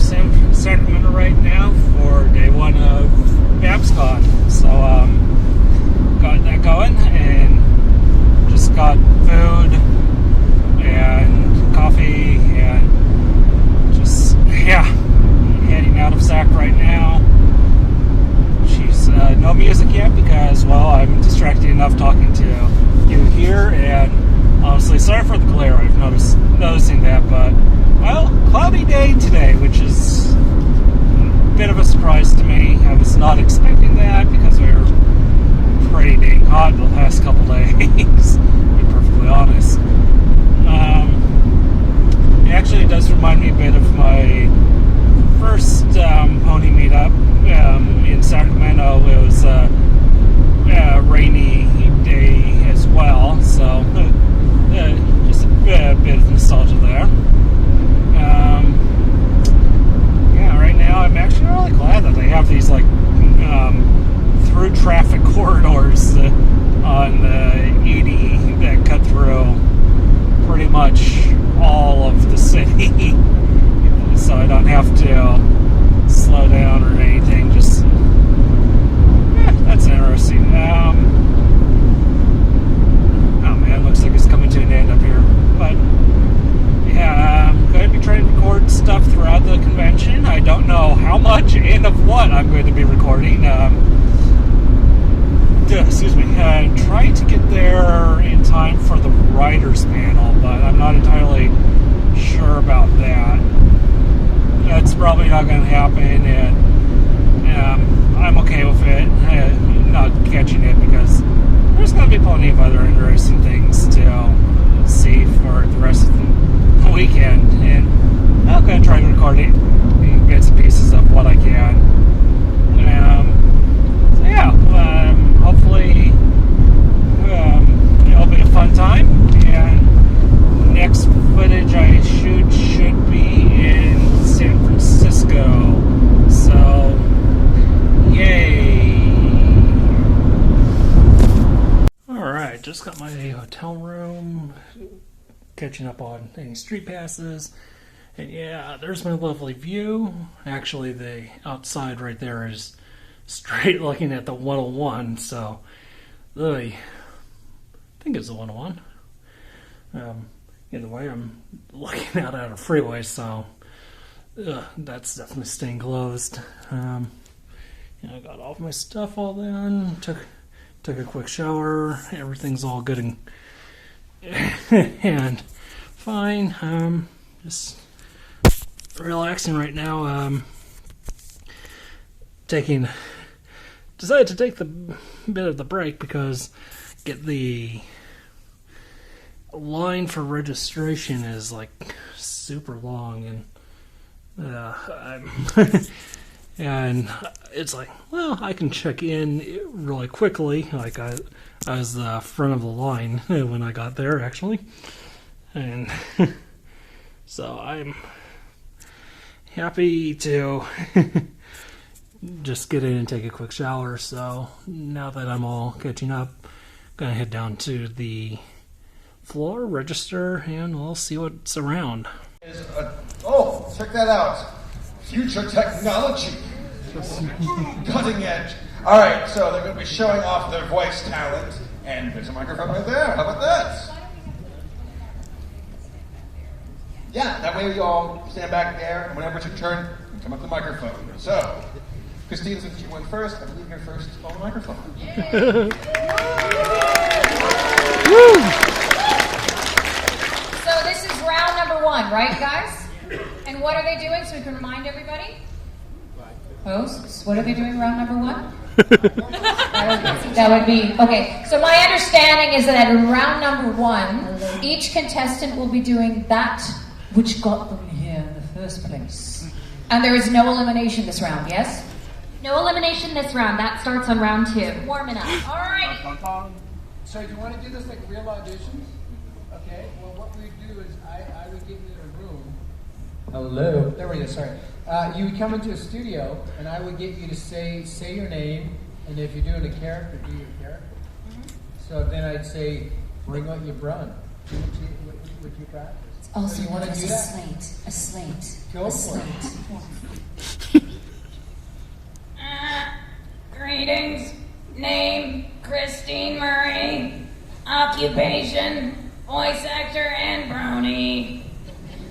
Sacramento right now for day one of BABSCon. So got that going and just got food and coffee and just heading out of Sac right now. She's no music yet because, well, I'm distracted enough talking to you here, and honestly, sorry for the glare. I've noticing that, but well, cloudy day today, which is a bit of a surprise to me. I was not expecting that because we were pretty dang hot the last couple days, to be perfectly honest. It does remind me a bit of my first pony meetup in Sacramento. It was a rainy day as well, so just a bit of nostalgia there. Right now I'm actually really glad that they have these like through traffic corridors on the 80 that cut through pretty much all of the city, so I don't have to slow down or anything. Just that's interesting. Oh man, looks like it's coming to an end up here, but yeah, I'm going to be trying to record stuff throughout the convention. I don't know how much and of what I'm going to be recording. Trying to get there in time for the writers panel, but I'm not entirely sure about that. That's probably not going to happen, and I'm okay with it, not catching it, because there's going to be plenty of other interesting things to see for the rest of the weekend, and I'm going to try to record it in bits and pieces of what I can. Hopefully it'll be a fun time, and next footage I should be in San Francisco, so yay. Alright, just got my hotel room, catching up on any street passes, and yeah, there's my lovely view. Actually, the outside right there is straight looking at the 101, so I think it's the 101. Either way, I'm looking out at a freeway, so that's definitely staying closed. I got all of my stuff all done, took a quick shower, everything's all good and fine. Just relaxing right now. Decided to take the bit of the break because get the line for registration is like super long, and and it's like, well, I can check in really quickly. Like I was the front of the line when I got there, actually, and so I'm happy to just get in and take a quick shower. So now that I'm all catching up, I'm gonna head down to the floor, register, and we'll see what's around. Oh, check that out. Future technology. Cutting edge. All right, so they're going to be showing off their voice talent, and there's a microphone right there. How about that? Yeah, that way we all stand back there, and whenever it's your turn, you can come up to the microphone. So, Christine, since you went first, I believe you're first on the microphone. So this is round number 1, right, guys? And what are they doing, so we can remind everybody? Hosts, what are they doing round number 1? That would be, okay. So my understanding is that in round number 1, each contestant will be doing that which got them here in the first place. And there is no elimination this round, yes? No elimination this round. That starts on round 2. Warming up. All right. So do you want to do this like real auditions? Okay. Well, what we do is I would get you in a room. Hello. There we go. Sorry. You would come into a studio, and I would get you to say your name, and if you're doing a character, do your character. Mm-hmm. So then I'd say, bring what you brung. Do what you would you practice? Also, you want to do a that? slate. A slate. Go a for it. slate. Greetings. Name, Christine Murray. Occupation, voice actor and brony.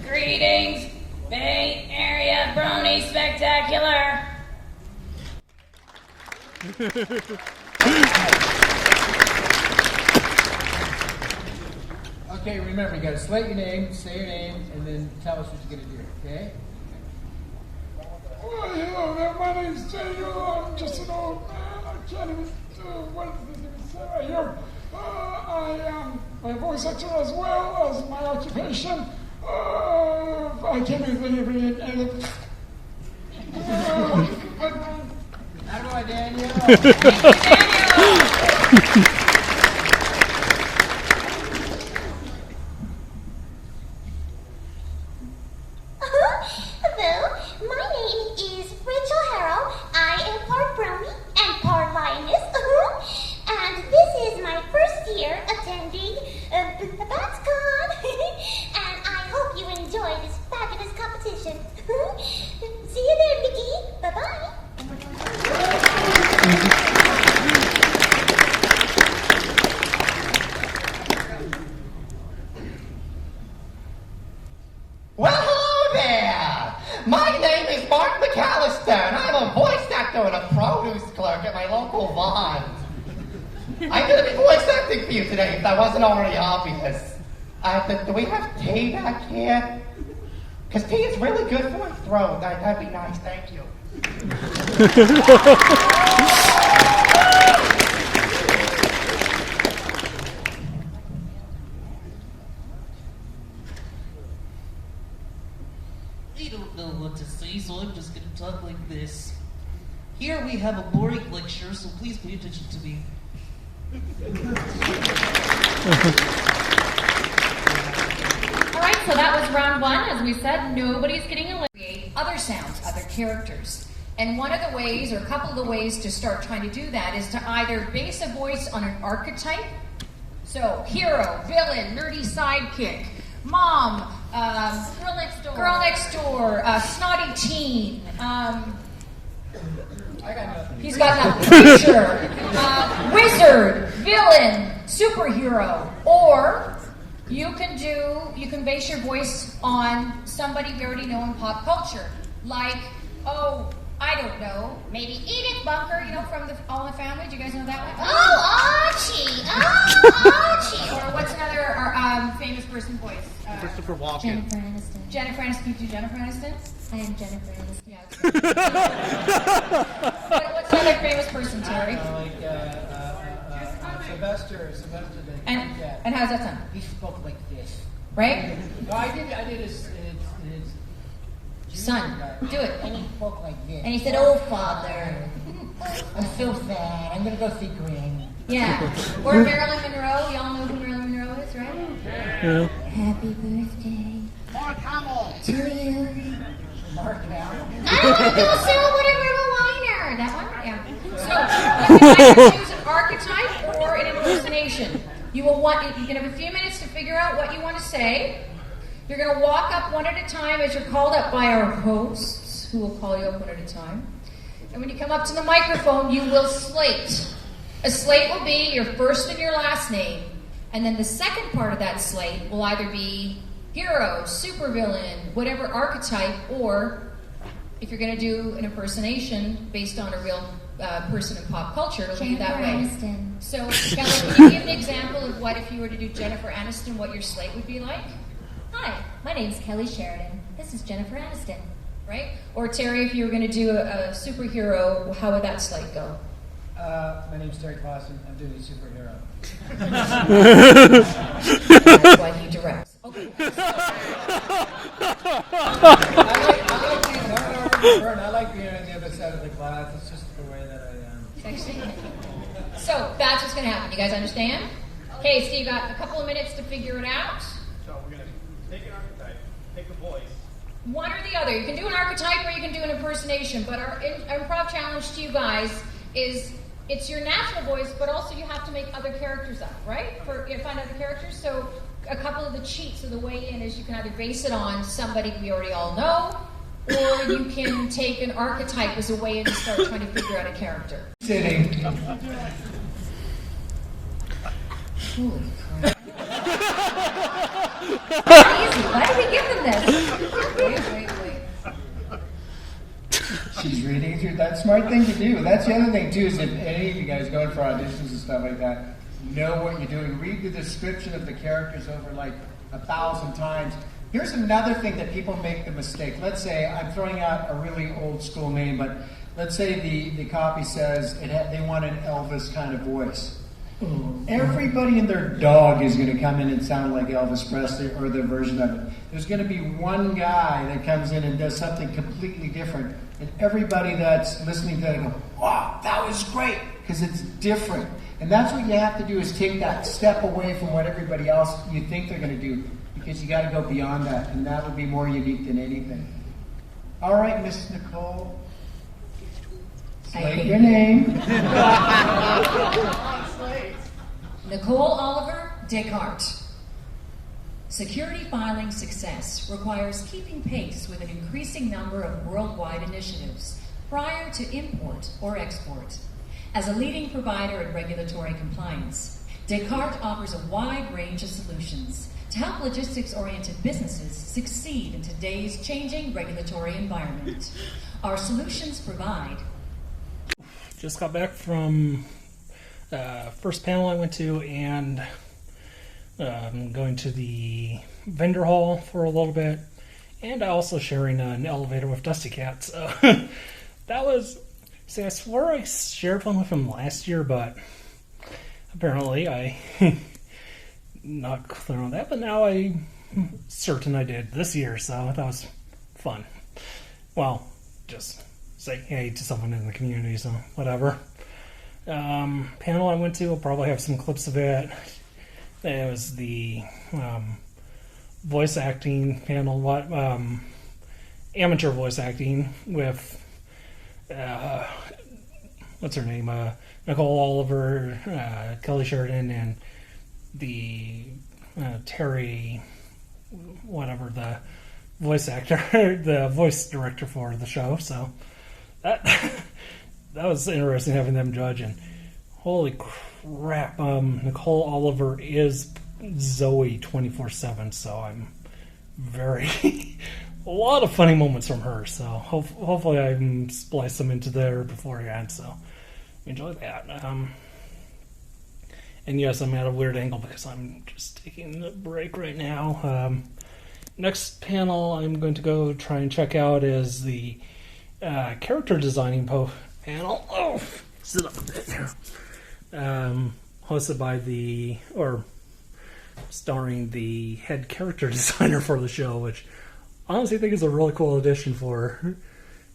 Greetings, Bay Area Brony Spectacular. Okay, remember, you got to slate your name, say your name, and then tell us what you're going to do, okay? Well, hello there. My name's Daniel. I'm just an old man. I can't even what does this even say right here? I am a voice actor as well as my occupation. I can't even think of it. How do I, Daniel? Hello, my name is Rachel Harrow. I am part brony and part lioness. And this is my first year attending BABSCon. And I hope you enjoy this fabulous competition. See you there, Mickey. Bye-bye. Well, hello there! My name is Mark McAllister, and I'm a voice actor and a produce clerk at my local Vons. I'm going to be voice acting for you today, if that wasn't already obvious. Do we have tea back here? Because tea is really good for my throat. That'd be nice, thank you. I don't know what to say, so I'm just gonna talk like this. Here we have a boring lecture, so please pay attention to me. Alright, so that was round one. As we said, nobody's getting eliminated. Other sounds, other characters. And one of the ways, or a couple of the ways to start trying to do that is to either base a voice on an archetype. So, hero, villain, nerdy sidekick, mom, girl next door, snotty teen, I got nothing. he's got nothing. Teacher, wizard, villain, superhero, or you can base your voice on somebody we already know in pop culture, like, I don't know, maybe Edith Bunker, from the All in the Family. Do you guys know that one? Oh, Archie. Or what's another famous person voice? Christopher Walken. Jennifer Aniston. Jennifer Aniston. You do Jennifer Aniston? I am Jennifer Aniston. Yeah. What's another famous person, Terry? Sylvester. And how's that sound? He spoke like this. Right? No, I did his Son, do it. and he spoke like this. And he said, "Oh, Father." I'm so sad. I'm gonna go see Green. Yeah. Or Marilyn Monroe. Y'all know who Marilyn Monroe is, right? Yeah. Happy birthday Mark Hamill! to you. Mark Hamill. I don't want to do Sarah Woodard Weiner. That one? Yeah. So you can either choose an archetype or an impersonation. You can have a few minutes to figure out what you want to say. You're going to walk up one at a time as you're called up by our hosts, who will call you up one at a time. And when you come up to the microphone, you will slate. A slate will be your first and your last name. And then the second part of that slate will either be hero, supervillain, whatever archetype, or if you're going to do an impersonation based on a real person in pop culture, it'll be that way. Jennifer Aniston. So, Kelly, can you give an example of what, if you were to do Jennifer Aniston, what your slate would be like? Hi, my name's Kelly Sheridan. This is Jennifer Aniston. Right? Or Terry, if you were going to do a superhero, how would that slate go? My name's Terry Clausen. I'm doing a superhero. That's why he directs. Okay. I like being on the other side of the glass. It's just the way that I am. So that's what's going to happen. You guys understand? Okay, so you got a couple of minutes to figure it out. So we're going to take an archetype, pick a voice. One or the other. You can do an archetype or you can do an impersonation. But our improv challenge to you guys is it's your natural voice, but also you have to make other characters up, right? Find other characters. So a couple of the cheats of the way in is you can either base it on somebody we already all know, or you can take an archetype as a way in to start trying to figure out a character. Sitting. Holy crap. Easy. Why did we give them this? Wait. She's reading through. That's a smart thing to do. That's the other thing, too, is if any of you guys going for auditions and stuff like that, know what you're doing. Read the description of the characters over like 1,000 times. Here's another thing that people make the mistake. Let's say, I'm throwing out a really old school name, but let's say the copy says they want an Elvis kind of voice. Everybody and their dog is going to come in and sound like Elvis Presley or their version of it. There's going to be one guy that comes in and does something completely different. And everybody that's listening to that go, wow, that was great, because it's different. And that's what you have to do, is take that step away from what everybody else you think they're going to do, because you got to go beyond that, and that will be more unique than anything. All right, Miss Nicole. Slate your name. Nicole Oliver Descartes. Security filing success requires keeping pace with an increasing number of worldwide initiatives prior to import or export. As a leading provider in regulatory compliance, Descartes offers a wide range of solutions to help logistics-oriented businesses succeed in today's changing regulatory environment. Our solutions provide... Just got back from first panel I went to, and going to the vendor hall for a little bit, and also sharing an elevator with Dusty Cat. So that was... See, I swore I shared one with him last year, but apparently I not clear on that, but now I'm certain I did this year, so that was fun. Well, just say hey to someone in the community, so whatever. Panel I went to, I'll probably have some clips of it. It was the voice acting panel, amateur voice acting with what's her name? Nicole Oliver, Kelly Sheridan, and the Terry, whatever, the voice actor, the voice director for the show. So that was interesting having them judge. And holy crap, Nicole Oliver is Zoe 24/7. So I'm very a lot of funny moments from her. So hopefully I can splice them into there beforehand. So enjoy that. And yes, I'm at a weird angle because I'm just taking a break right now. Next panel I'm going to go try and check out is the character designing panel. Oh, sit up a bit here. Hosted by starring the head character designer for the show, which I honestly think is a really cool addition for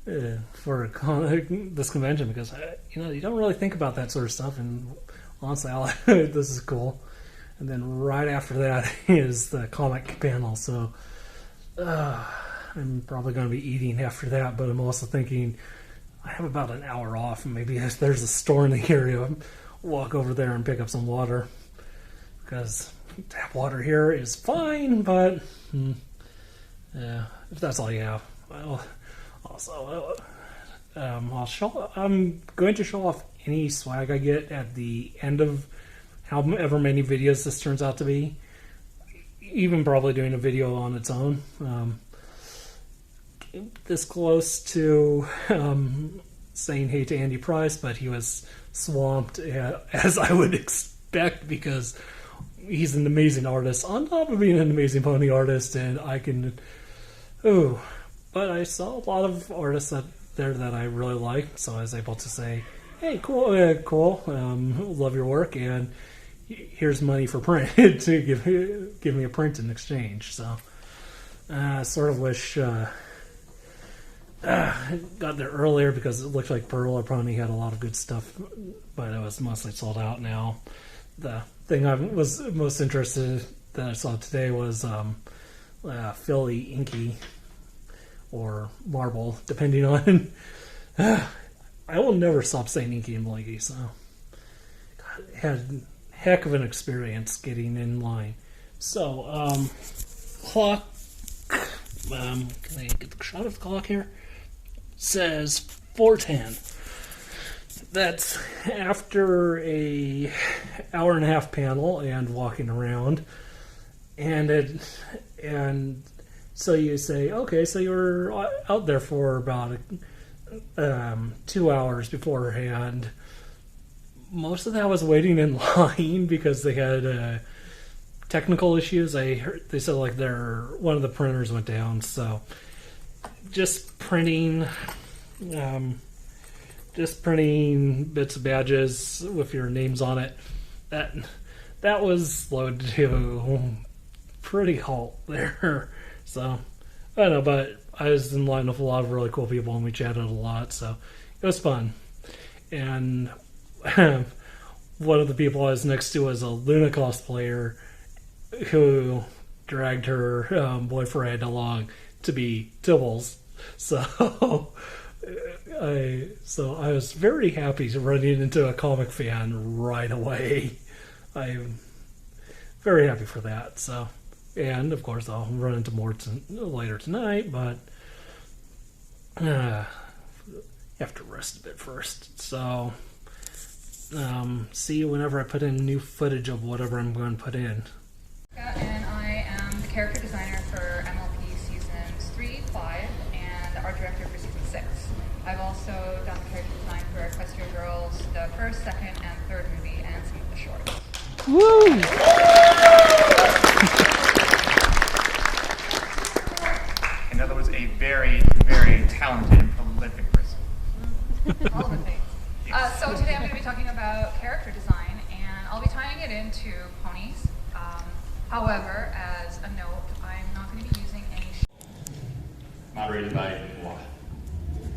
this convention, because you don't really think about that sort of stuff, and honestly, this is cool. And then right after that is the comic panel, so I'm probably going to be eating after that, but I'm also thinking I have about an hour off, and maybe if there's a store in the area, walk over there and pick up some water, because tap water here is fine, but if that's all you have. Well, also, I'm going to show off any swag I get at the end of however many videos this turns out to be. Even probably doing a video on its own. This close to saying hey to Andy Price, but he was swamped as I would expect, because he's an amazing artist on top of being an amazing pony artist, and I can... But I saw a lot of artists there that I really like, so I was able to say, hey, cool, love your work, and here's money for print to give me a print in exchange. So sort of wish I got there earlier, because it looked like Pearl or Pony had a lot of good stuff, but it was mostly sold out now. The thing I was most interested that I saw today was Philly Inky, or Marble, depending on... I will never stop saying Inky and Blanky, so... God, had heck of an experience getting in line. So, clock. Can I get the shot of the clock here? Says 4:10. That's after a hour and a half panel and walking around, and so you say, okay, so you were out there for about 2 hours beforehand. Most of that was waiting in line because they had technical issues. They said like one of the printers went down, so just printing bits of badges with your names on it. That was slowed to pretty halt there. So I don't know, but I was in line with a lot of really cool people and we chatted a lot, so it was fun. And one of the people I was next to was a Luna cosplayer who dragged her boyfriend along to be Tibbles. So I was very happy to running into a comic fan right away. I'm very happy for that. So, and of course I'll run into more later tonight, but I have to rest a bit first. So, see you whenever I put in new footage of whatever I'm going to put in. And I am the character designer for MLP Seasons 3, 5, and the art director for Season 6. I've also done the character design for Equestria Girls, the first, second, and third movie, and some of the shorts. Woo! In other words, a very, very talented and prolific person. All of the things. So today I'm going to be talking about character design, and I'll be tying it into ponies. However, as a note, I'm not going to be using any moderated by moi.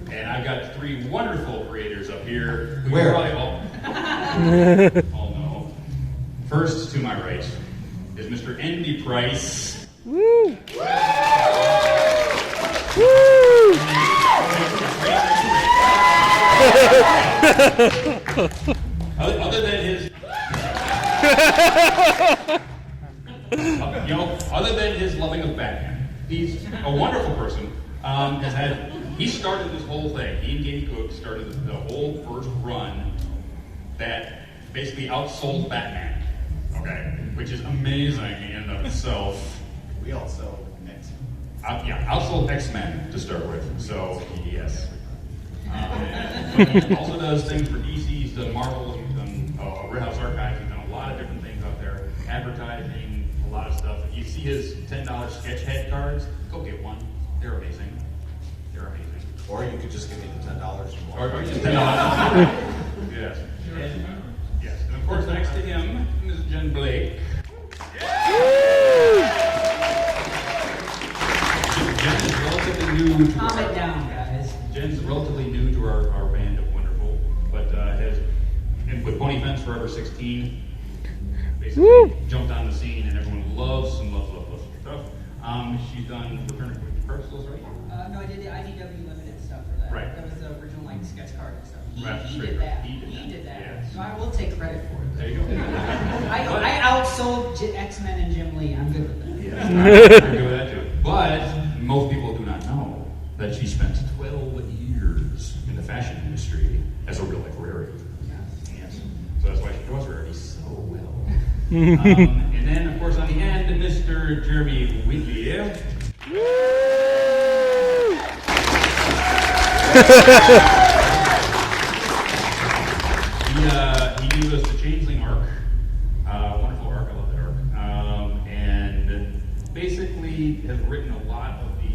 And I've got three wonderful creators up here who Where? you probably all know. First, to my right, is Mr. Andy Price. Woo! Other than his... other than his loving of Batman, he's a wonderful person. He started this whole thing. He and Katie Cook started the whole first run that basically outsold Batman. Okay, which is amazing in and of itself. We also Outsold X-Men to start with. So yes. But he also does things for DC. He's done Marvel. He's done Red House Archives. He's done a lot of different things out there. Advertising, a lot of stuff. If you see his $10 sketch head cards, go get one. They're amazing. They're amazing. Or you could just give me the $10 and walk. Or just $10. Yes. Yes. And of course, next to him is Jen Blake. Jen is relatively new to Calm it down, guys. Jen's relatively new to our band of Wonderful, but has been with Pony Fence Forever 16. Basically jumped on the scene and everyone loves her stuff. She's done Return to Crystals, right? No, I did the IDW limited stuff for that. Right. That was the original sketch card and stuff. He Right, did that. He did that. So I will take credit for it. There you go. I outsold X-Men and Jim Lee. I'm good with that. Yeah, I'm good with that too. But most people do not know that she spent 12 years in the fashion industry as a real librarian. Yes. So that's why she draws rarity so well. And then, of course, on the end, Mr. Jeremy Whitley. He gave us the Changeling arc. Wonderful arc. I love that arc. And basically has written a lot of the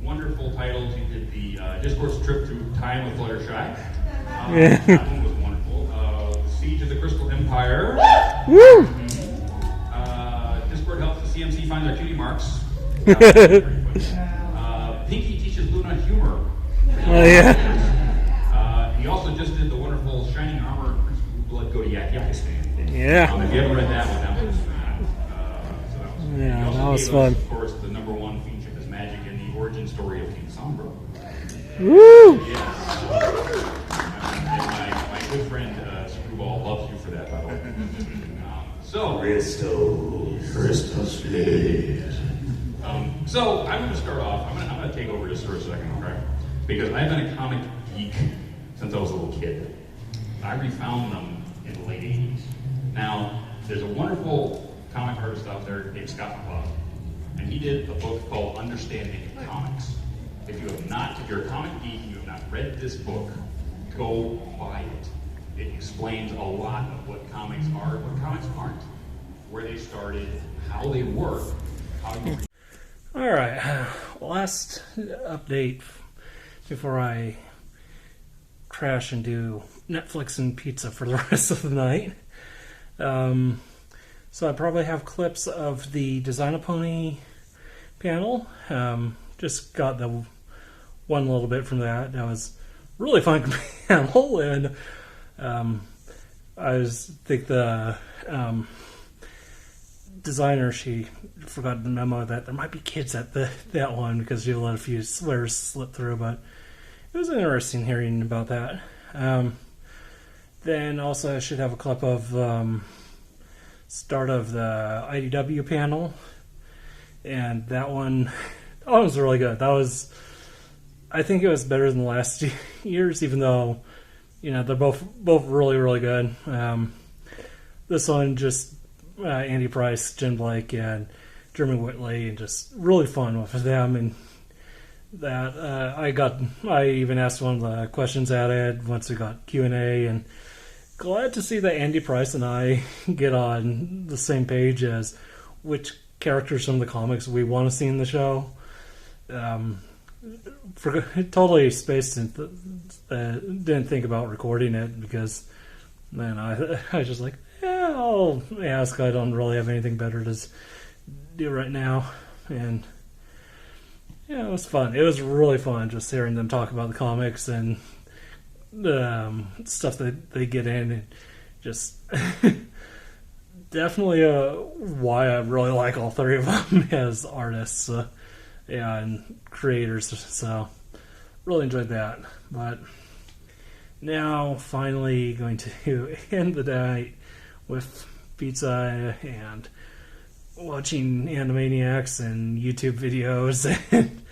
wonderful titles. He did the Discourse Trip Through Time with Fluttershy. That one was wonderful. Siege of the Crystal Empire. Woo! Discord helps the CMC find their cutie marks. Pinky teaches Luna humor. Oh, yeah. He also just did the wonderful Shining Armor Prince Blue Blood Go to Yak Yakistan. Yeah. If you haven't read that one, that was fun. Of course, the #1 feature is Magic and the origin story of King Sombra. Woo! Yes. And my good friend Screwball loves you for that, by the way. So, Christos, please. So I'm going to start off. I'm going to take over just for a second, okay? Because I've been a comic geek since I was a little kid. I refound them in the late 80s. Now, there's a wonderful comic artist out there named Scott McCloud, and he did a book called Understanding Comics. If you're a comic geek and you have not read this book, go buy it. It explains a lot of what comics are, what comics aren't, where they started, how they work, how you. All right, last update before I crash and do Netflix and pizza for the rest of the night. So I probably have clips of the Design a Pony panel. Just got the one little bit from that. That was a really fun panel, and I think the designer, she forgot the memo that there might be kids at that one because she let a few swears slip through, but it was interesting hearing about that. Then also I should have a clip of start of the IDW panel, and that one was really good. I think it was better than the last years, even though they're both really good. This one just Andy Price, Jen Blake, and Jeremy Whitley, and just really fun with them. And that I even asked one of the questions at it once we got Q&A, and glad to see that Andy Price and I get on the same page as which characters from the comics we want to see in the show. Totally spaced and didn't think about recording it because then I was just like, yeah, I'll ask. I don't really have anything better to do right now. And yeah, it was fun. It was really fun just hearing them talk about the comics and the stuff that they get in, and just definitely why I really like all three of them as artists and creators. So really enjoyed that. But now finally going to end the night with pizza and watching Animaniacs and YouTube videos, and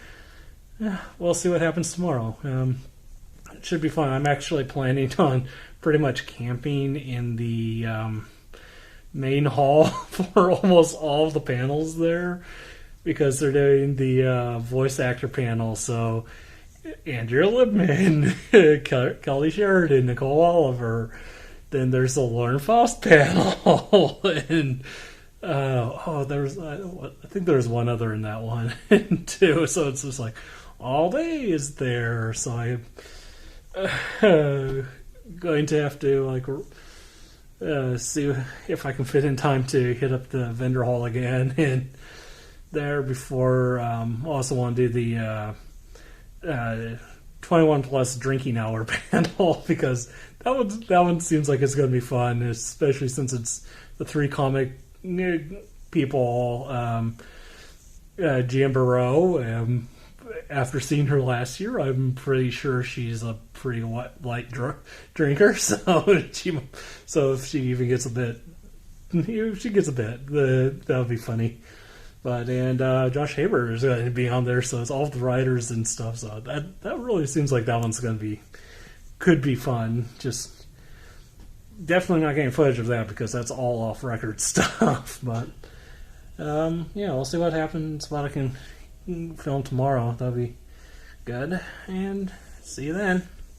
we'll see what happens tomorrow. It should be fun. I'm actually planning on pretty much camping in the main hall for almost all of the panels there, because they're doing the voice actor panel. So Andrea Libman, Kelly Sheridan, Nicole Oliver. Then there's the Lauren Faust panel, and I think there's one other in that one too. So it's just like all day is there. So I'm going to have to see if I can fit in time to hit up the vendor hall again and there before. Also want to do the 21 plus drinking hour panel, because that one seems like it's going to be fun, especially since it's the three comic people. Gian Barreau, after seeing her last year, I'm pretty sure she's a pretty light drinker. So if she even gets a bit, that would be funny. And Josh Haber is going to be on there, so it's all the writers and stuff. So that really seems like that one's going to could be fun. Just definitely not getting footage of that because that's all off record stuff. But we'll see what happens. What I can film tomorrow, that'll be good. And see you then.